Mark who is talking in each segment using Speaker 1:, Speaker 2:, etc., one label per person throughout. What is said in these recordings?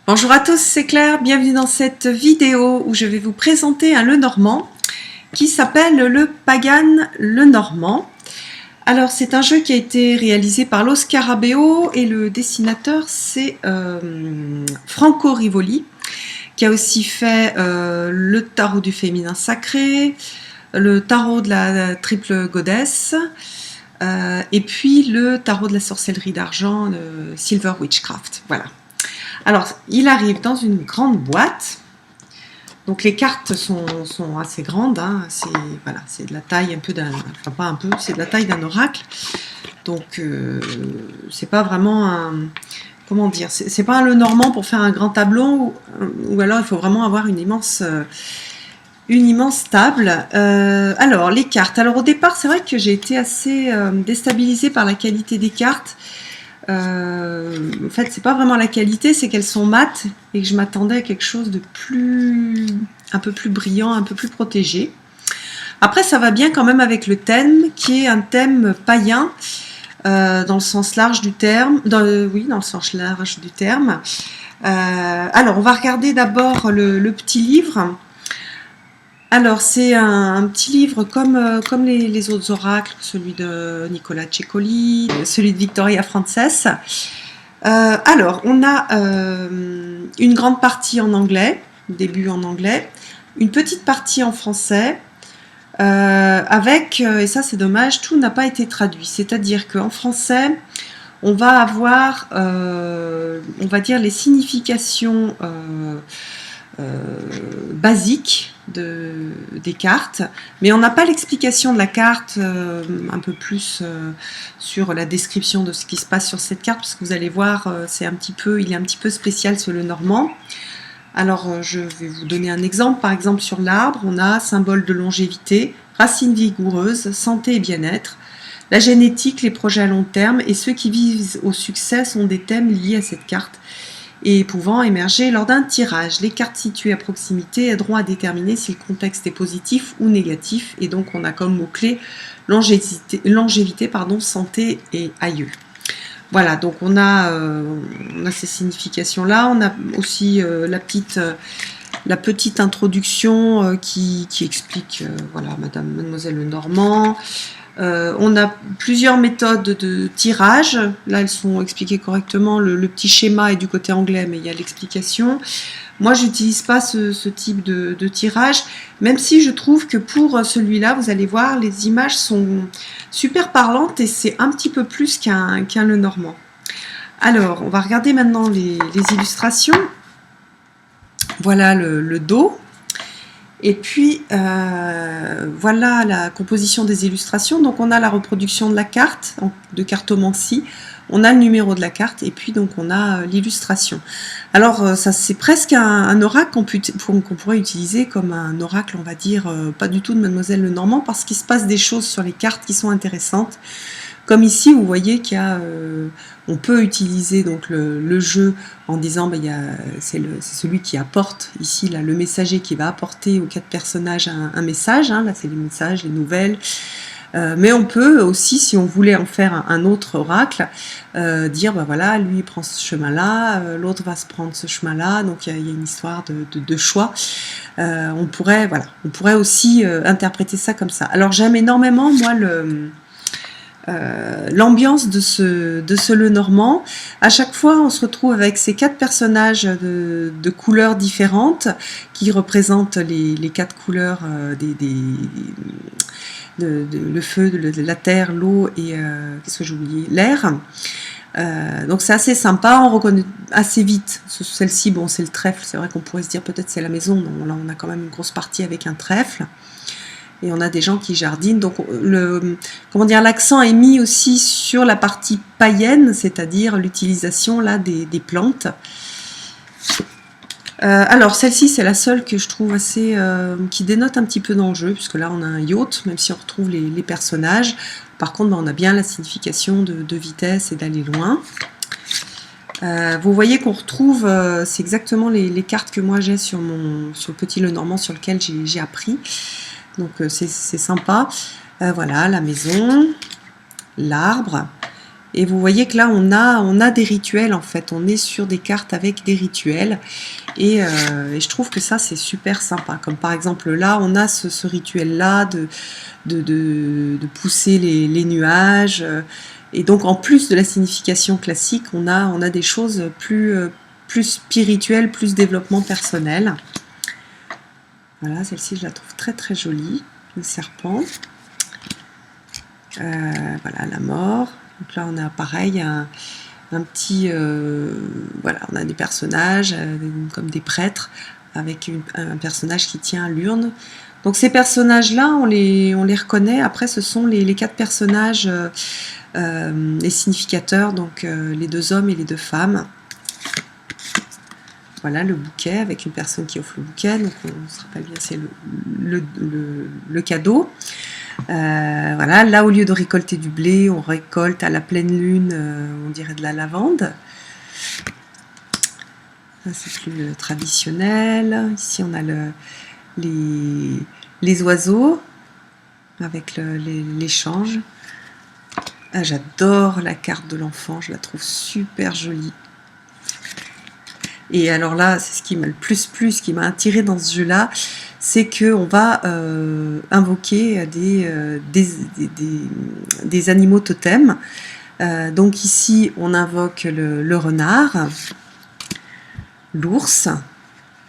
Speaker 1: Bonjour à tous, c'est Claire, bienvenue dans cette vidéo où je vais vous présenter un Lenormand qui s'appelle le Pagan Lenormand. Alors c'est un jeu qui a été réalisé par Lo Scarabeo et le dessinateur c'est Franco Rivoli qui a aussi fait le tarot du féminin sacré, le tarot de la triple goddess et puis le tarot de la sorcellerie d'argent, le Silver Witchcraft. Voilà. Alors, il arrive dans une grande boîte. Donc, les cartes sont assez grandes. Hein. C'est de la taille un peu d'un... Enfin, pas un peu, c'est de la taille d'un oracle. Donc, c'est pas vraiment un... Comment dire? C'est pas un Lenormand pour faire un grand tableau. Ou alors, il faut vraiment avoir une immense table. Alors, les cartes. Alors, au départ, c'est vrai que j'ai été assez déstabilisée par la qualité des cartes. En fait, c'est pas vraiment la qualité, c'est qu'elles sont mates et que je m'attendais à quelque chose de un peu plus brillant, un peu plus protégé. Après, ça va bien quand même avec le thème, qui est un thème païen, dans le sens large du terme. Oui, dans le sens large du terme. Alors, on va regarder d'abord le petit livre. Alors, c'est un petit livre comme les autres oracles, celui de Nicola Ceccoli, celui de Victoria Frances. Alors, on a une grande partie en anglais, début en anglais, une petite partie en français, avec, et ça c'est dommage, tout n'a pas été traduit. C'est-à-dire qu'en français, on va avoir, on va dire, les significations basiques des cartes, mais on n'a pas l'explication de la carte, un peu plus sur la description de ce qui se passe sur cette carte, parce que vous allez voir, il est un petit peu spécial ce Lenormand. Alors je vais vous donner un exemple. Par exemple, sur l'arbre, on a symbole de longévité, racines vigoureuses, santé et bien-être. La génétique, les projets à long terme et ceux qui visent au succès sont des thèmes liés à cette carte et pouvant émerger lors d'un tirage. Les cartes situées à proximité aideront à déterminer si le contexte est positif ou négatif, et donc on a comme mot-clé longévité, santé et aïeux. Voilà, donc on a ces significations-là. On a aussi la petite introduction qui explique, voilà, Mademoiselle Lenormand. On a plusieurs méthodes de tirage. Là, elles sont expliquées correctement. Le petit schéma est du côté anglais, mais il y a l'explication. Moi, j'utilise pas ce type de tirage, même si je trouve que pour celui-là, vous allez voir, les images sont super parlantes et c'est un petit peu plus qu'un Lenormand. Alors, on va regarder maintenant les illustrations. Voilà le dos. Et puis, voilà la composition des illustrations. Donc, on a la reproduction de la carte, de cartomancie. On a le numéro de la carte et puis donc on a l'illustration. Alors, ça c'est presque un oracle qu'on pourrait utiliser comme un oracle, on va dire, pas du tout de Mademoiselle Lenormand, parce qu'il se passe des choses sur les cartes qui sont intéressantes. Comme ici, vous voyez qu'il y a, on peut utiliser donc le jeu en disant, c'est celui qui apporte ici là, le messager qui va apporter aux quatre personnages un message. Hein, là, c'est les messages, les nouvelles. Mais on peut aussi, si on voulait en faire un autre oracle, dire, voilà, lui il prend ce chemin-là, l'autre va se prendre ce chemin-là. Donc il y a une histoire de choix. On pourrait aussi interpréter ça comme ça. Alors j'aime énormément, moi, l'ambiance de ce Lenormand. À chaque fois, on se retrouve avec ces quatre personnages de couleurs différentes qui représentent les quatre couleurs le feu, la terre, l'eau et qu'est-ce que j'ai oublié, l'air. Donc c'est assez sympa, on reconnaît assez vite. Celle-ci, bon, c'est le trèfle. C'est vrai qu'on pourrait se dire peut-être c'est la maison. Non, là, on a quand même une grosse partie avec un trèfle. Et on a des gens qui jardinent. Donc, l'accent est mis aussi sur la partie païenne, c'est-à-dire l'utilisation là des plantes. Alors, celle-ci, c'est la seule que je trouve assez... qui dénote un petit peu dans le jeu, puisque là, on a un yacht, même si on retrouve les personnages. Par contre, on a bien la signification de vitesse et d'aller loin. Vous voyez qu'on retrouve... c'est exactement les cartes que moi j'ai sur le petit Lenormand sur lequel j'ai appris. Donc c'est sympa. Voilà, la maison, l'arbre. Et vous voyez que là, on a des rituels, en fait. On est sur des cartes avec des rituels. Et je trouve que ça, c'est super sympa. Comme par exemple, là, on a ce rituel-là de pousser les nuages. Et donc, en plus de la signification classique, on a des choses plus spirituelles, plus développement personnel. Voilà, celle-ci, je la trouve très, très jolie. Le serpent. Voilà, la mort. Donc là, on a pareil, un petit... voilà, on a des personnages comme des prêtres avec un personnage qui tient l'urne. Donc ces personnages-là, on les reconnaît. Après, ce sont les 4 personnages, les significateurs, donc les 2 hommes et les 2 femmes. Voilà, le bouquet avec une personne qui offre le bouquet. Donc on se rappelle bien, c'est le cadeau. Voilà, là au lieu de récolter du blé, on récolte à la pleine lune, on dirait de la lavande. Ça c'est plus traditionnel. Ici on a les oiseaux avec l'échange. Ah, j'adore la carte de l'enfant, je la trouve super jolie. Et alors là, c'est ce qui m'a le plus plu, ce qui m'a attiré dans ce jeu-là, c'est qu'on va invoquer des animaux totems. Donc ici, on invoque le renard, l'ours.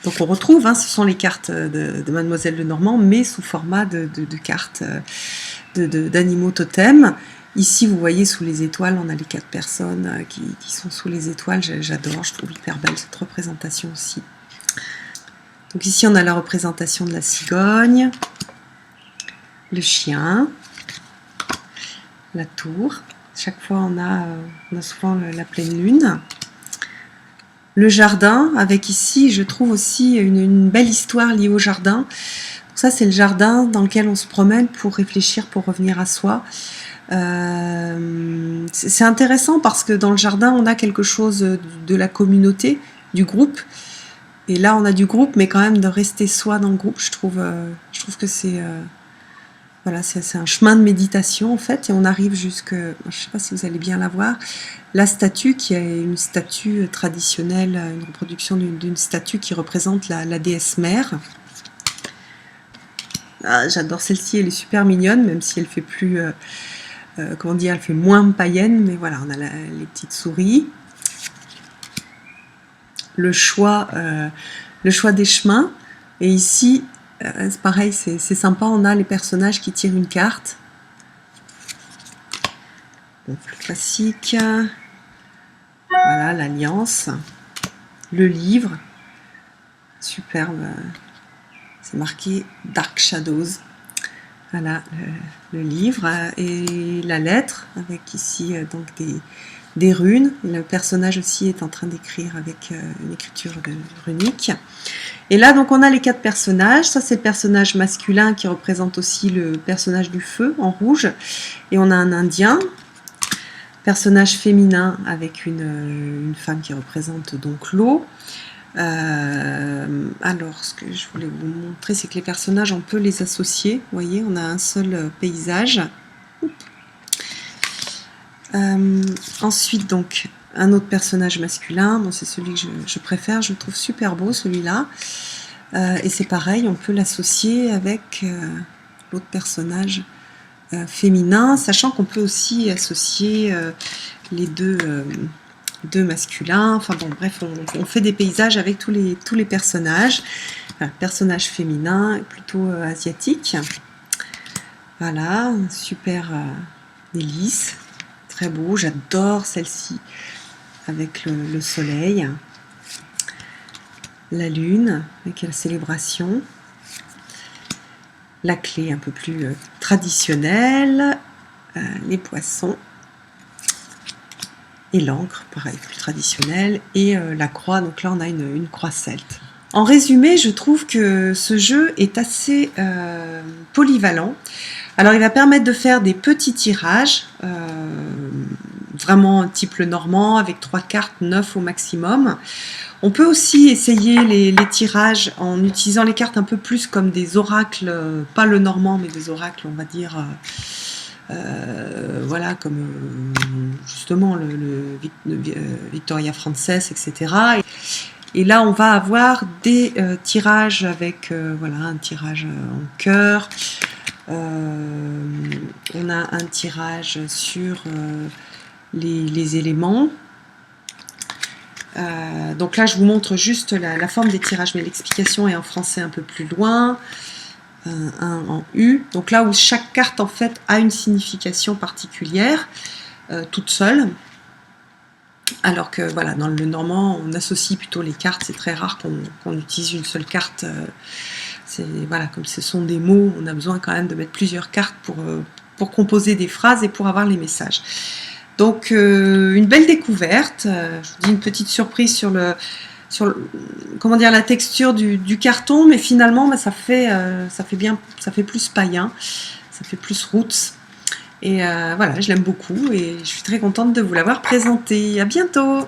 Speaker 1: Donc on retrouve, hein, ce sont les cartes de Mademoiselle Lenormand, mais sous format de cartes d'animaux totems. Ici, vous voyez, sous les étoiles, on a les 4 personnes qui sont sous les étoiles. J'adore, je trouve hyper belle cette représentation aussi. Donc ici, on a la représentation de la cigogne, le chien, la tour. Chaque fois, on a souvent la pleine lune. Le jardin, avec ici, je trouve aussi une belle histoire liée au jardin. Donc ça, c'est le jardin dans lequel on se promène pour réfléchir, pour revenir à soi. C'est intéressant parce que dans le jardin, on a quelque chose de la communauté, du groupe. Et là, on a du groupe, mais quand même de rester soi dans le groupe, je trouve que c'est voilà, c'est un chemin de méditation en fait. Et on arrive jusque, je ne sais pas si vous allez bien la voir, la statue qui est une statue traditionnelle, une reproduction d'une statue qui représente la déesse mère. Ah, j'adore celle-ci, elle est super mignonne, même si elle fait plus... comment dire, elle fait moins païenne, mais voilà, on a les petites souris. Le choix des chemins. Et ici, c'est pareil, c'est sympa, on a les personnages qui tirent une carte. Bon, plus classique. Voilà, l'alliance. Le livre. Superbe. C'est marqué Dark Shadows. Voilà, le livre et la lettre, avec ici donc des runes. Le personnage aussi est en train d'écrire avec une écriture runique. Et là, donc, on a les 4 personnages. Ça, c'est le personnage masculin qui représente aussi le personnage du feu en rouge. Et on a un indien. Personnage féminin avec une femme qui représente donc l'eau. Alors, ce que je voulais vous montrer, c'est que les personnages, on peut les associer. Vous voyez, on a un seul paysage. Ensuite, donc, un autre personnage masculin. Bon, c'est celui que je préfère. Je le trouve super beau, celui-là. Et c'est pareil, on peut l'associer avec l'autre personnage féminin, sachant qu'on peut aussi associer les deux masculins, enfin bon, bref, on fait des paysages avec tous les personnages. Voilà, personnage féminin, plutôt asiatique. Voilà, super délice, très beau, j'adore celle-ci avec le soleil, la lune, avec la célébration, la clé un peu plus traditionnelle, les poissons, et l'encre, pareil, plus traditionnelle, et la croix, donc là on a une croix celte. En résumé, je trouve que ce jeu est assez polyvalent. Alors il va permettre de faire des petits tirages, vraiment type le normand, avec 3 cartes, 9 au maximum. On peut aussi essayer les tirages en utilisant les cartes un peu plus comme des oracles, pas le normand, mais des oracles, on va dire... voilà, comme justement le Victoria Frances, etc. Et là, on va avoir des tirages avec voilà, un tirage en cœur. On a un tirage sur les éléments. Donc là, je vous montre juste la forme des tirages, mais l'explication est en français un peu plus loin. Un en U. Donc là où chaque carte en fait a une signification particulière, toute seule. Alors que voilà, dans le normand, on associe plutôt les cartes. C'est très rare qu'on utilise une seule carte. Voilà, comme ce sont des mots, on a besoin quand même de mettre plusieurs cartes pour composer des phrases et pour avoir les messages. Donc une belle découverte. Je vous dis une petite surprise sur comment dire, la texture du carton, mais finalement bah, ça fait plus païen, ça fait plus roots. Et voilà, je l'aime beaucoup et je suis très contente de vous l'avoir présenté. À bientôt!